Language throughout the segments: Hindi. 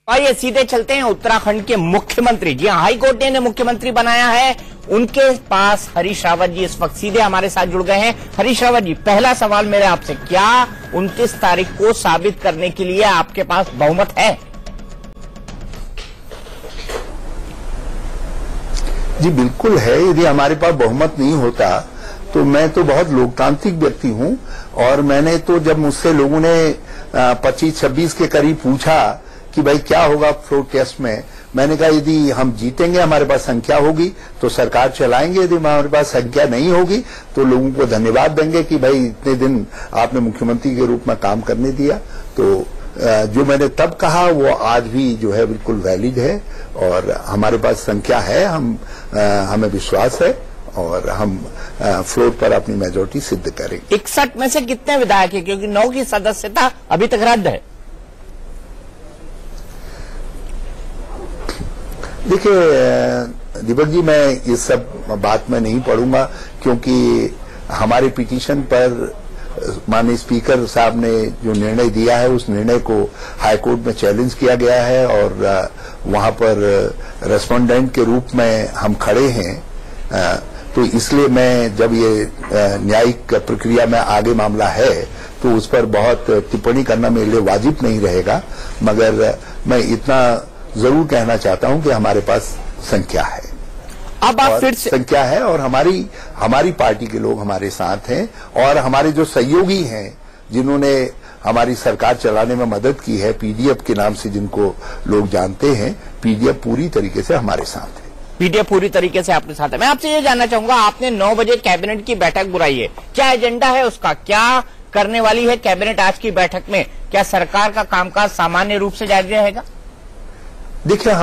आइए सीधे चलते हैं उत्तराखंड के मुख्यमंत्री। जी हां, हाईकोर्ट ने मुख्यमंत्री बनाया है, उनके पास हरीश रावत जी इस वक्त सीधे हमारे साथ जुड़ गए हैं। हरीश रावत जी, पहला सवाल मेरे आपसे, क्या 29 तारीख को साबित करने के लिए आपके पास बहुमत है? जी बिल्कुल है। यदि हमारे पास बहुमत नहीं होता तो मैं तो बहुत लोकतांत्रिक व्यक्ति हूं, और मैंने तो जब मुझसे लोगों ने 25-26 के करीब पूछा कि भाई क्या होगा फ्लोर टेस्ट में, मैंने कहा यदि हम जीतेंगे, हमारे पास संख्या होगी तो सरकार चलाएंगे, यदि हमारे पास संख्या नहीं होगी तो लोगों को धन्यवाद देंगे कि भाई इतने दिन आपने मुख्यमंत्री के रूप में काम करने दिया। तो जो मैंने तब कहा वो आज भी जो है बिल्कुल वैलिड है, और हमारे पास संख्या है, हमें विश्वास है, और हम फ्लोर पर अपनी मेजोरिटी सिद्ध करेंगे। 61 में से कितने विधायक है, क्योंकि 9 की सदस्यता अभी तक रद्द है? देखिए दीपक जी, मैं इस सब बात में नहीं पढ़ूंगा, क्योंकि हमारे पिटीशन पर माननीय स्पीकर साहब ने जो निर्णय दिया है उस निर्णय को हाईकोर्ट में चैलेंज किया गया है, और वहां पर रेस्पोंडेंट के रूप में हम खड़े हैं। तो इसलिए मैं जब ये न्यायिक प्रक्रिया में आगे मामला है तो उस पर बहुत टिप्पणी करना मेरे लिए वाजिब नहीं रहेगा, मगर मैं इतना जरूर कहना चाहता हूं कि हमारे पास संख्या है। अब आप फिर से संख्या है, और हमारी पार्टी के लोग हमारे साथ हैं, और हमारे जो सहयोगी हैं जिन्होंने हमारी सरकार चलाने में मदद की है, पीडीएफ के नाम से जिनको लोग जानते हैं, पीडीएफ पूरी तरीके से हमारे साथ है। पीडीएफ पूरी तरीके से आपके साथ है। मैं आपसे ये जानना चाहूंगा, आपने 9 बजे कैबिनेट की बैठक बुलाई है, क्या एजेंडा है उसका? क्या करने वाली है कैबिनेट आज की बैठक में? क्या सरकार का कामकाज सामान्य रूप से जारी रहेगा? देखिए,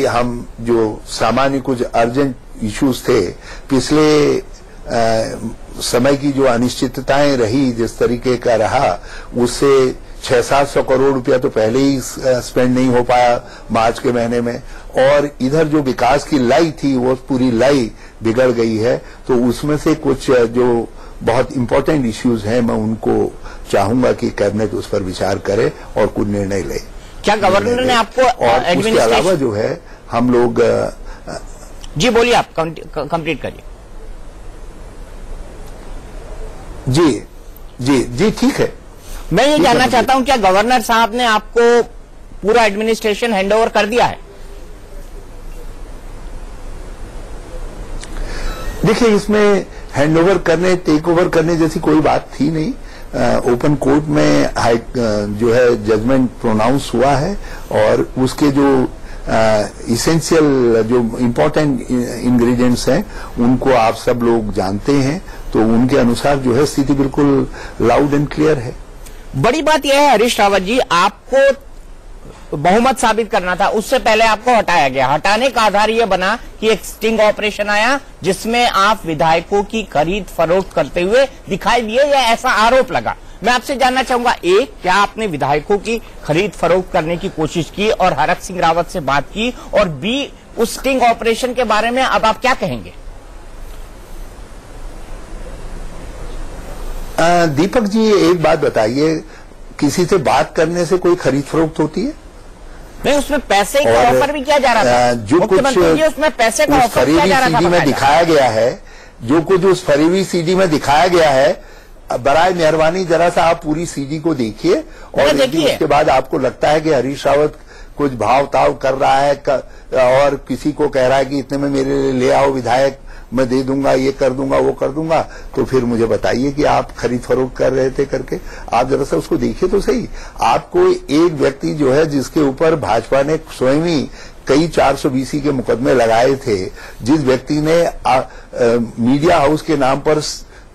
हम जो सामान्य कुछ अर्जेंट इश्यूज थे, पिछले समय की जो अनिश्चितताएं रही, जिस तरीके का रहा, उससे 600-700 करोड़ रुपया तो पहले ही स्पेंड नहीं हो पाया मार्च के महीने में, और इधर जो विकास की लाई थी वो पूरी लाई बिगड़ गई है। तो उसमें से कुछ जो बहुत इंपॉर्टेंट इश्यूज हैं, मैं उनको चाहूंगा कि कैबिनेट उस पर विचार करे और कुछ निर्णय ले। क्या गवर्नर ने आपको और उसके अलावा जो है हम लोग जी बोलिए, आप कंप्लीट करिए। जी ठीक है। मैं ये जानना चाहता हूं, क्या गवर्नर साहब ने आपको पूरा एडमिनिस्ट्रेशन हैंडओवर कर दिया है? देखिए, इसमें हैंडओवर करने, टेक ओवर करने जैसी कोई बात थी नहीं। ओपन कोर्ट में जो है जजमेंट प्रोनाउंस हुआ है, और उसके जो इसेंशियल जो इम्पोर्टेंट इंग्रेडिएंट्स हैं उनको आप सब लोग जानते हैं, तो उनके अनुसार जो है स्थिति बिल्कुल लाउड एंड क्लियर है। बड़ी बात यह है हरीश रावत जी, आपको बहुमत साबित करना था, उससे पहले आपको हटाया गया। हटाने का आधार यह बना कि एक स्टिंग ऑपरेशन आया जिसमें आप विधायकों की खरीद फरोख्त करते हुए दिखाई दिए, या ऐसा आरोप लगा। मैं आपसे जानना चाहूंगा, एक, क्या आपने विधायकों की खरीद फरोख्त करने की कोशिश की और हरक सिंह रावत से बात की? और बी, उस स्टिंग ऑपरेशन के बारे में अब आप क्या कहेंगे? दीपक जी, एक बात बताइए, किसी से बात करने से कोई खरीद फरोख्त होती है? नहीं, उसमें पैसे का ऑफर भी किया जा रहा था। जो कुछ उसमें पैसे का ऑफर किया जा रहा था, सीडी में दिखाया गया है, जो कुछ उस फरीबी सीडी में दिखाया गया है, बराए मेहरबानी जरा सा आप पूरी सीडी को देखिए, और उसके बाद आपको लगता है कि हरीश रावत कुछ भाव ताव कर रहा है और किसी को कह रहा है कि इतने में मेरे लिए ले आओ विधायक, मैं दे दूंगा, ये कर दूंगा, वो कर दूंगा, तो फिर मुझे बताइए कि आप खरीद फरोख्त कर रहे थे करके। आप जरा सा उसको देखिए तो सही। आपको एक व्यक्ति जो है जिसके ऊपर भाजपा ने स्वयं ही कई 420 के मुकदमे लगाए थे, जिस व्यक्ति ने मीडिया हाउस के नाम पर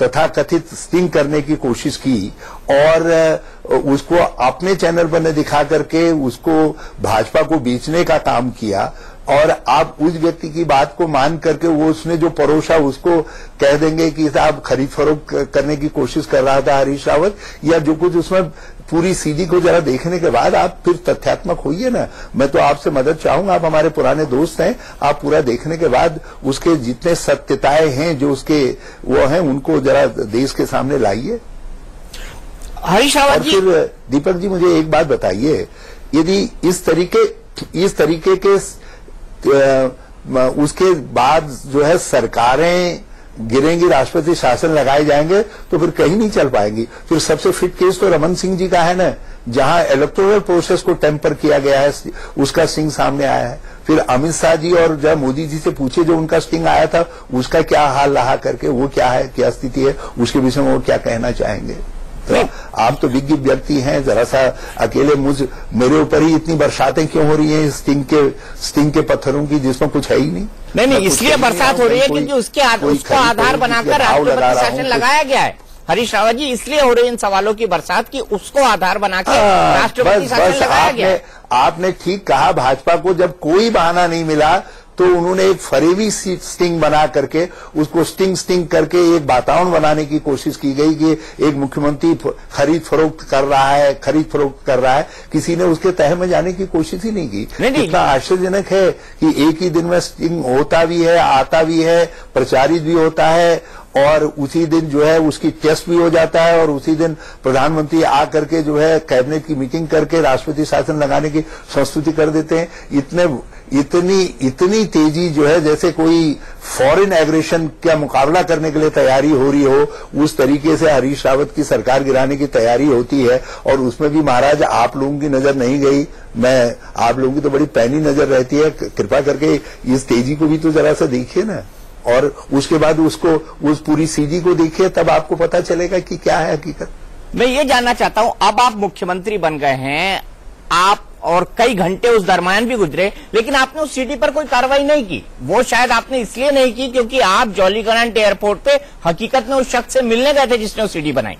तथाकथित स्टिंग करने की कोशिश की, और उसको अपने चैनल पर न दिखा करके उसको भाजपा को बेचने का काम किया, और आप उस व्यक्ति की बात को मान करके वो उसने जो परोसा उसको कह देंगे कि साहब खरीद फरोख्त करने की कोशिश कर रहा था हरीश रावत, या जो कुछ उसमें पूरी सीडी को जरा देखने के बाद आप फिर तथ्यात्मक होइए ना। मैं तो आपसे मदद चाहूंगा, आप हमारे पुराने दोस्त हैं, आप पूरा देखने के बाद उसके जितने सत्यताएं हैं जो उसके वो हैं उनको जरा देश के सामने लाइए। हरीश रावत जी, फिर दीपक जी मुझे एक बात बताइए, यदि इस तरीके के उसके बाद जो है सरकारें गिरेंगी, राष्ट्रपति शासन लगाए जाएंगे, तो फिर कहीं नहीं चल पाएंगी। फिर सबसे फिट केस तो रमन सिंह जी का है ना, जहां इलेक्टोरल प्रोसेस को टेम्पर किया गया है, उसका स्टिंग सामने आया है। फिर अमित शाह जी और जब मोदी जी से पूछे जो उनका स्टिंग आया था, उसका क्या हाल रहा करके, वो क्या है, क्या स्थिति है, उसके विषय में वो क्या कहना चाहेंगे। तो आप तो विज्ञ व्यक्ति हैं, जरा सा अकेले मेरे ऊपर ही इतनी बरसातें क्यों हो रही हैं स्टिंग के पत्थरों की, जिसमें कुछ है ही नहीं। नहीं, इसलिए बरसात हो रही है क्योंकि उसको आधार बनाकर राष्ट्रपति शासन लगाया गया है। हरीश रावत जी, इसलिए हो रही इन सवालों की बरसात की उसको आधार बनाकर राष्ट्रपति शासन लगाया गया है। आपने ठीक कहा, भाजपा को जब कोई बहाना नहीं मिला तो उन्होंने एक फरेबी स्टिंग बना करके उसको स्टिंग करके एक वातावरण बनाने की कोशिश की गई कि एक मुख्यमंत्री खरीद फरोख्त कर रहा है, किसी ने उसके तह में जाने की कोशिश ही नहीं की। इतना आश्चर्यजनक है कि एक ही दिन में स्टिंग होता भी है, आता भी है, प्रचारित भी होता है, और उसी दिन जो है उसकी टेस्ट भी हो जाता है, और उसी दिन प्रधानमंत्री आ करके जो है कैबिनेट की मीटिंग करके राष्ट्रपति शासन लगाने की संस्तुति कर देते हैं। इतनी तेजी जो है, जैसे कोई फॉरेन एग्रेशन का मुकाबला करने के लिए तैयारी हो रही हो, उस तरीके से हरीश रावत की सरकार गिराने की तैयारी होती है। और उसमें भी महाराज आप लोगों की नजर नहीं गई, आप लोगों की तो बड़ी पैनी नजर रहती है। कृपा करके इस तेजी को भी तो जरा सा देखिए ना, और उसके बाद उस पूरी सीडी को देखिए, तब आपको पता चलेगा कि क्या है हकीकत। मैं ये जानना चाहता हूं, अब आप मुख्यमंत्री बन गए हैं, आप और कई घंटे उस दरमियान भी गुजरे, लेकिन आपने उस सीडी पर कोई कार्रवाई नहीं की। वो शायद आपने इसलिए नहीं की क्योंकि आप जॉली ग्रांट एयरपोर्ट पे हकीकत में उस शख्स से मिलने गए थे जिसने वो सीडी बनाई।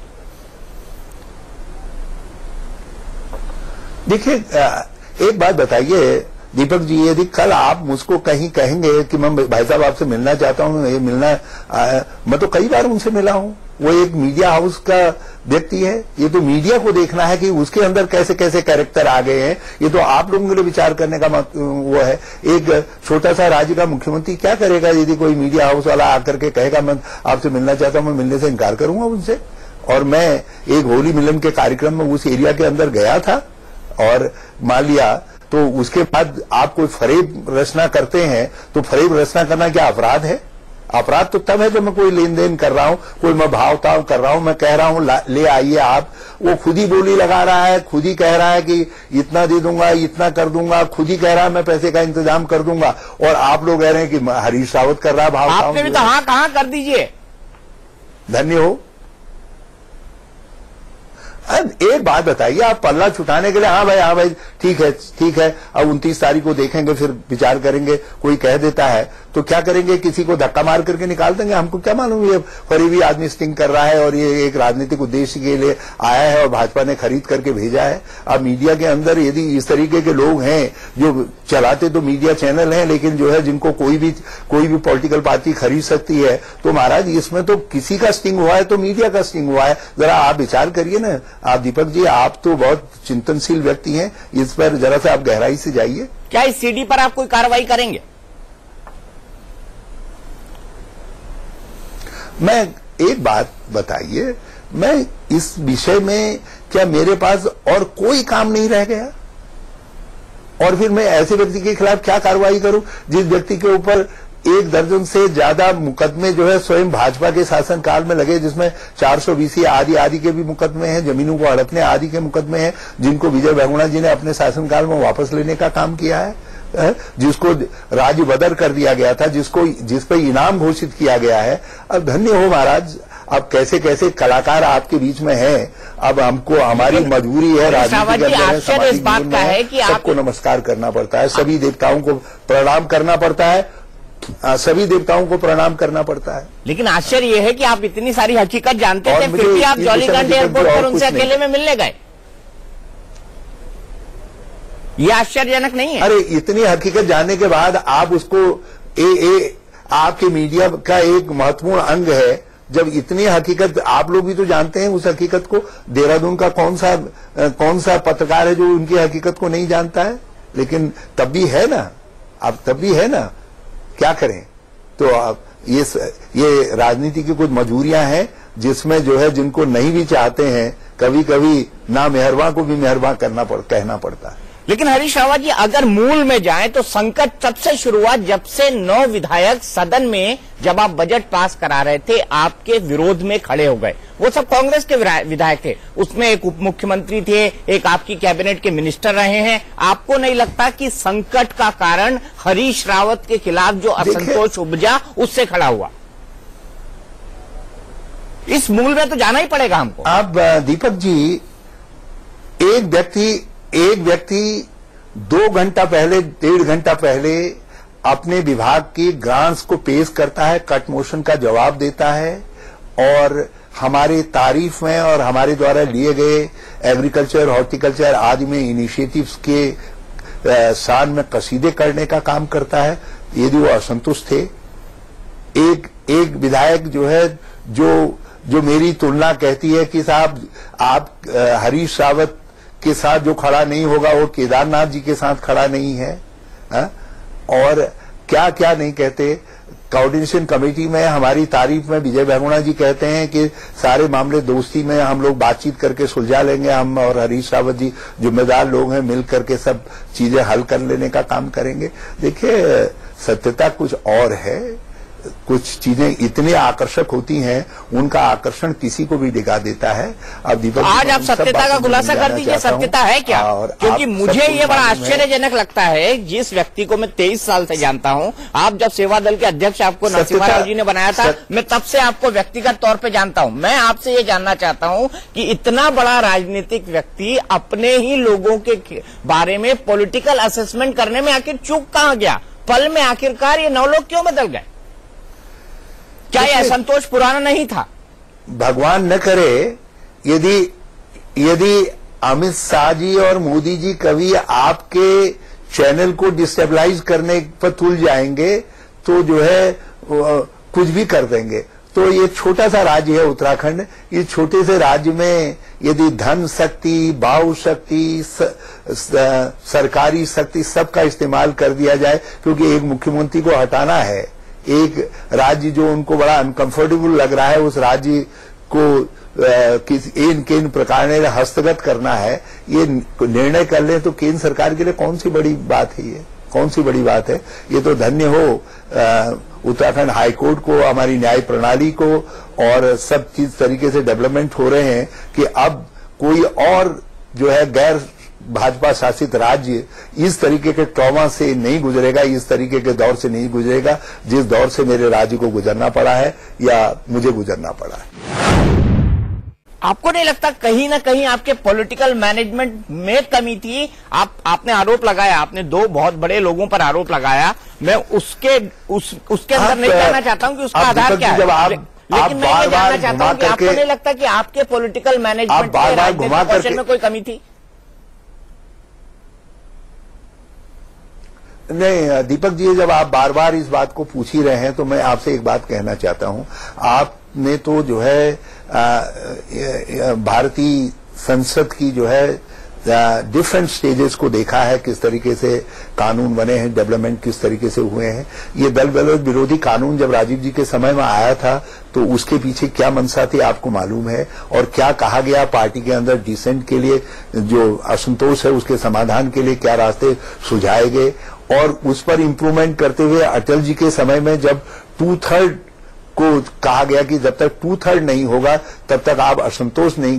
देखिए, एक बात बताइए दीपक जी, यदि कल आप मुझको कहीं कहेंगे कि मैं भाई साहब आपसे मिलना चाहता हूं, मैं तो कई बार उनसे मिला हूं। वो एक मीडिया हाउस का व्यक्ति है, ये तो मीडिया को देखना है कि उसके अंदर कैसे कैसे कैरेक्टर आ गए हैं, ये तो आप लोगों के लिए विचार करने का वो है। एक छोटा सा राज्य का मुख्यमंत्री क्या करेगा यदि कोई मीडिया हाउस वाला आकर के कहेगा मैं आपसे मिलना चाहता हूं, मैं मिलने से इनकार करूंगा उनसे। और मैं एक होली मिलन के कार्यक्रम में उस एरिया के अंदर गया था, और मान लिया तो उसके बाद आप कोई फरेब रचना करते हैं, तो फरेब रचना करना क्या अपराध है? अपराध तो तब है जब मैं कोई लेन देन कर रहा हूं, कोई मैं भाव-ताव कर रहा हूं, मैं कह रहा हूं ले आइए आप, वो खुद ही बोली लगा रहा है, खुद ही कह रहा है कि इतना दे दूंगा, इतना कर दूंगा, खुद ही कह रहा है मैं पैसे का इंतजाम कर दूंगा, और आप लोग कह रहे हैं कि हरीश रावत कर रहा है भाव-ताव। आपने भी तो हाँ कहाँ कर दीजिए। धन्य हो। एक बात बताइए, आप पल्ला छुटाने के लिए हाँ भाई ठीक है, अब 29 तारीख को देखेंगे, फिर विचार करेंगे, कोई कह देता है तो क्या करेंगे, किसी को धक्का मार करके निकाल देंगे। हमको क्या मालूम ये फरीबी आदमी स्टिंग कर रहा है और ये एक राजनीतिक उद्देश्य के लिए आया है और भाजपा ने खरीद करके भेजा है। अब मीडिया के अंदर यदि इस तरीके के लोग हैं जो चलाते तो मीडिया चैनल हैं, लेकिन जो है जिनको कोई भी पॉलिटिकल पार्टी खरीद सकती है, तो महाराज इसमें तो किसी का स्टिंग हुआ है तो मीडिया का स्टिंग हुआ है। जरा आप विचार करिए ना। आप दीपक जी, आप तो बहुत चिंतनशील व्यक्ति हैं, इस पर जरा सा आप गहराई से जाइए। क्या इस सीडी पर आप कोई कार्रवाई करेंगे? मैं एक बात बताइए, मैं इस विषय में क्या मेरे पास और कोई काम नहीं रह गया? और फिर मैं ऐसे व्यक्ति के खिलाफ क्या कार्रवाई करूं जिस व्यक्ति के ऊपर 1 दर्जन से ज्यादा मुकदमे जो है स्वयं भाजपा के शासनकाल में लगे, जिसमें 420 आदि के भी मुकदमे हैं, जमीनों को हड़पने आदि के मुकदमे हैं, जिनको विजय बहुगुणा जी ने अपने शासनकाल में वापस लेने का काम किया है, जिसको राज्य बदर कर दिया गया था, जिस पर इनाम घोषित किया गया है। अब धन्य हो महाराज, अब कैसे कैसे कलाकार आपके बीच में हैं। अब हमको हमारी मजबूरी है, राजनीति के अंदर सामाजिक जीवन में है, सबको नमस्कार करना पड़ता है, सभी देवताओं को प्रणाम करना पड़ता है, सभी देवताओं को प्रणाम करना पड़ता है। लेकिन आश्चर्य यह है कि आप इतनी सारी हकीकत जानते थे, फिर भी आप जॉली ग्रांट एयरपोर्ट पर उनसे अकेले में मिलने गए। ये आश्चर्यजनक नहीं है? अरे इतनी हकीकत जानने के बाद आप उसको आपके मीडिया का एक महत्वपूर्ण अंग है। जब इतनी हकीकत आप लोग भी तो जानते हैं उस हकीकत को, देहरादून का कौन सा पत्रकार है जो उनकी हकीकत को नहीं जानता है? लेकिन तब भी है ना, अब तब भी है ना, क्या करें? तो अब ये राजनीति की कुछ मजबूरियां हैं, जिसमें जो है जिनको नहीं भी चाहते हैं कभी कभी ना मेहरबा को भी मेहरबा कहना पड़ता है। लेकिन हरीश रावत जी अगर मूल में जाएं तो संकट तब से शुरू हुआ जब से 9 विधायक सदन में जब आप बजट पास करा रहे थे आपके विरोध में खड़े हो गए। वो सब कांग्रेस के विधायक थे, उसमें एक उप मुख्यमंत्री थे, एक आपकी कैबिनेट के मिनिस्टर रहे हैं। आपको नहीं लगता कि संकट का कारण हरीश रावत के खिलाफ जो असंतोष उपजा उससे खड़ा हुआ? इस मूल में तो जाना ही पड़ेगा हमको। अब दीपक जी, एक व्यक्ति 2 घंटा पहले 1.5 घंटा पहले अपने विभाग की ग्रांट्स को पेश करता है, कट मोशन का जवाब देता है और हमारे तारीफ में और हमारे द्वारा लिए गए एग्रीकल्चर, हॉर्टिकल्चर आदि में इनिशिएटिव्स के शान में कसीदे करने का काम करता है। यदि वो असंतुष्ट थे, एक विधायक जो है जो मेरी तुलना कहती है कि साहब आप हरीश रावत के साथ जो खड़ा नहीं होगा वो केदारनाथ जी के साथ खड़ा नहीं है, और क्या क्या नहीं कहते। कोऑर्डिनेशन कमेटी में हमारी तारीफ में विजय बहुगुणा जी कहते हैं कि सारे मामले दोस्ती में हम लोग बातचीत करके सुलझा लेंगे, हम और हरीश रावत जी जिम्मेदार लोग हैं, मिल करके सब चीजें हल कर लेने का काम करेंगे। देखिए, सत्यता कुछ और है, कुछ चीजें इतनी आकर्षक होती हैं, उनका आकर्षण किसी को भी डिगा देता है। अब दीपक, आज आप सत्यता का खुलासा कर दीजिए, सत्यता है क्या? क्योंकि मुझे ये बड़ा आश्चर्यजनक लगता है, जिस व्यक्ति को मैं 23 साल से जानता हूं, आप जब सेवा दल के अध्यक्ष आपको नरसिम्हा राव जी ने बनाया था, मैं तब से आपको व्यक्तिगत तौर पर जानता हूं। मैं आपसे ये जानना चाहता हूं कि इतना बड़ा राजनीतिक व्यक्ति अपने ही लोगों के बारे में पॉलिटिकल असेसमेंट करने में आखिर चूक कहां गया? पल में आखिरकार ये 9 लोग क्यों बदल गए? क्या यह असंतोष पुराना नहीं था? भगवान न करे यदि अमित शाह जी और मोदी जी कभी आपके चैनल को डिस्टेबलाइज करने पर तुल जाएंगे तो जो है कुछ भी कर देंगे। तो ये छोटा सा राज्य है उत्तराखंड, इस छोटे से राज्य में यदि धन शक्ति, भाव शक्ति, सरकारी शक्ति सबका इस्तेमाल कर दिया जाए, क्योंकि एक मुख्यमंत्री को हटाना है, एक राज्य जो उनको बड़ा अनकंफर्टेबल लग रहा है उस राज्य को इन प्रकार ने हस्तगत करना है, ये निर्णय कर ले तो केंद्र सरकार के लिए कौन सी बड़ी बात है? ये कौन सी बड़ी बात है? ये तो धन्य हो उत्तराखंड हाईकोर्ट को, हमारी न्याय प्रणाली को, और सब चीज तरीके से डेवलपमेंट हो रहे हैं कि अब कोई और जो है गैर भाजपा शासित राज्य इस तरीके के ट्रॉमा से नहीं गुजरेगा, इस तरीके के दौर से नहीं गुजरेगा जिस दौर से मेरे राज्य को गुजरना पड़ा है या मुझे गुजरना पड़ा है। आपको नहीं लगता कहीं ना कहीं आपके पॉलिटिकल मैनेजमेंट में कमी थी? आपने आरोप लगाया, आपने 2 बहुत बड़े लोगों पर आरोप लगाया, मैं उसके अंदर नहीं कहना चाहता हूं कि उसका आधार क्या है, लेकिन मैं ये जानना चाहता हूं कि आपको नहीं लगता कि आपके पॉलिटिकल मैनेजमेंट के राजनीतिक कौशल में कोई कमी थी? नहीं दीपक जी, जब आप बार बार इस बात को पूछ ही रहे हैं तो मैं आपसे एक बात कहना चाहता हूं। आपने तो जो है भारतीय संसद की जो है डिफरेंट स्टेजेस को देखा है, किस तरीके से कानून बने हैं, डेवलपमेंट किस तरीके से हुए हैं। ये दल विरोधी कानून जब राजीव जी के समय में आया था तो उसके पीछे क्या मंशा थी आपको मालूम है, और क्या कहा गया पार्टी के अंदर डिसेंट के लिए, जो असंतोष है उसके समाधान के लिए क्या रास्ते सुझाए गए, और उस पर इम्प्रूवमेंट करते हुए अटल जी के समय में जब 2/3 को कहा गया कि जब तक 2/3 नहीं होगा तब तक आप असंतोष नहीं,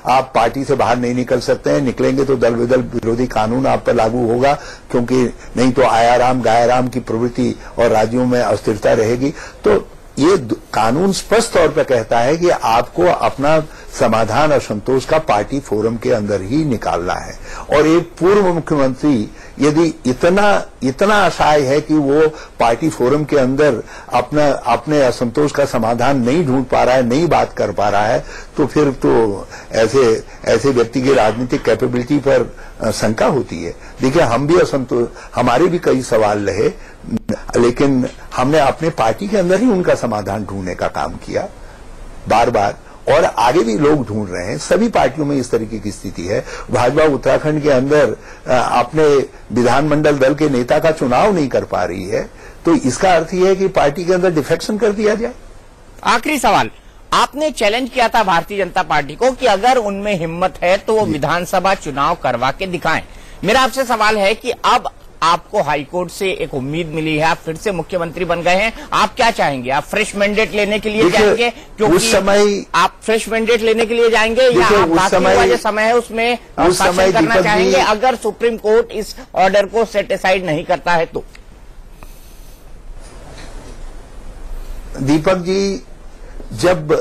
आप पार्टी से बाहर नहीं निकल सकते हैं, निकलेंगे तो दल विरोधी कानून आप पर लागू होगा, क्योंकि नहीं तो आयाराम गायाराम की प्रवृत्ति और राज्यों में अस्थिरता रहेगी। तो ये कानून स्पष्ट तौर पर कहता है कि आपको अपना समाधान असंतोष का पार्टी फोरम के अंदर ही निकालना है। और एक पूर्व मुख्यमंत्री यदि इतना असहाय है कि वो पार्टी फोरम के अंदर अपने असंतोष का समाधान नहीं ढूंढ पा रहा है, नहीं बात कर पा रहा है, तो फिर तो ऐसे व्यक्ति की राजनीतिक कैपेबिलिटी पर शंका होती है। देखिए, हम भी असंतोष, हमारे भी कई सवाल रहे, लेकिन हमने अपने पार्टी के अंदर ही उनका समाधान ढूंढने का काम किया बार बार, और आगे भी लोग ढूंढ रहे हैं। सभी पार्टियों में इस तरीके की स्थिति है। भाजपा उत्तराखंड के अंदर अपने विधानमंडल दल के नेता का चुनाव नहीं कर पा रही है, तो इसका अर्थ यह है कि पार्टी के अंदर डिफेक्शन कर दिया जाए। आखिरी सवाल, आपने चैलेंज किया था भारतीय जनता पार्टी को कि अगर उनमें हिम्मत है तो वो विधानसभा चुनाव करवा के दिखाएं। मेरा आपसे सवाल है कि अब आपको हाईकोर्ट से एक उम्मीद मिली है, आप फिर से मुख्यमंत्री बन गए हैं, आप क्या चाहेंगे? आप फ्रेश मैंडेट लेने के लिए जाएंगे? क्योंकि उस समय आप फ्रेश मैंडेट लेने के लिए जाएंगे या आप बाकी वाला जो समय है उसमें शासन करना चाहेंगे अगर सुप्रीम कोर्ट इस ऑर्डर को सेट असाइड नहीं करता है तो? दीपक जी, जब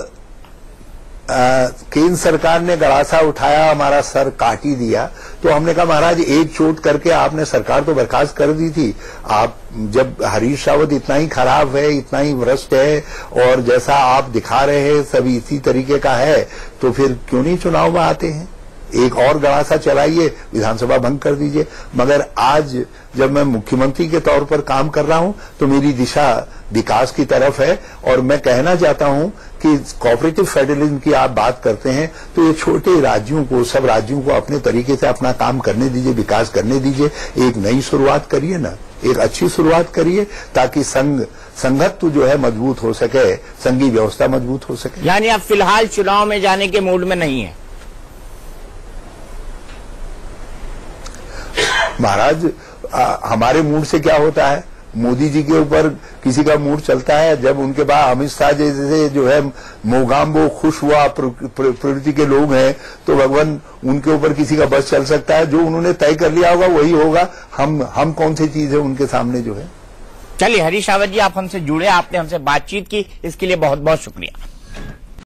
केंद्र सरकार ने गड़ासा उठाया, हमारा सर काट ही दिया, तो हमने कहा महाराज एक चोट करके आपने सरकार तो बर्खास्त कर दी थी। आप जब हरीश रावत इतना ही खराब है, इतना ही भ्रष्ट है और जैसा आप दिखा रहे हैं सभी इसी तरीके का है, तो फिर क्यों नहीं चुनाव में आते हैं? एक और गड़ासा चलाइए, विधानसभा भंग कर दीजिए। मगर आज जब मैं मुख्यमंत्री के तौर पर काम कर रहा हूं तो मेरी दिशा विकास की तरफ है और मैं कहना चाहता हूं कि कोऑपरेटिव फेडरलिज्म की आप बात करते हैं तो ये छोटे राज्यों को, सब राज्यों को अपने तरीके से अपना काम करने दीजिए, विकास करने दीजिए। एक नई शुरुआत करिए ना, एक अच्छी शुरुआत करिए ताकि संघत्व जो है मजबूत हो सके, संघीय व्यवस्था मजबूत हो सके। यानी आप फिलहाल चुनाव में जाने के मूड में नहीं है? महाराज, हमारे मूड से क्या होता है? मोदी जी के ऊपर किसी का मूड चलता है? जब उनके बाद अमित शाह जैसे जो है मोगाम्बो खुश हुआ प्रवृत्ति के लोग हैं तो भगवान उनके ऊपर किसी का बस चल सकता है? जो उन्होंने तय कर लिया होगा वही होगा। हम कौन सी चीज है उनके सामने जो है। चलिए हरीश रावत जी, आप हमसे जुड़े, आपने हमसे बातचीत की, इसके लिए बहुत बहुत शुक्रिया।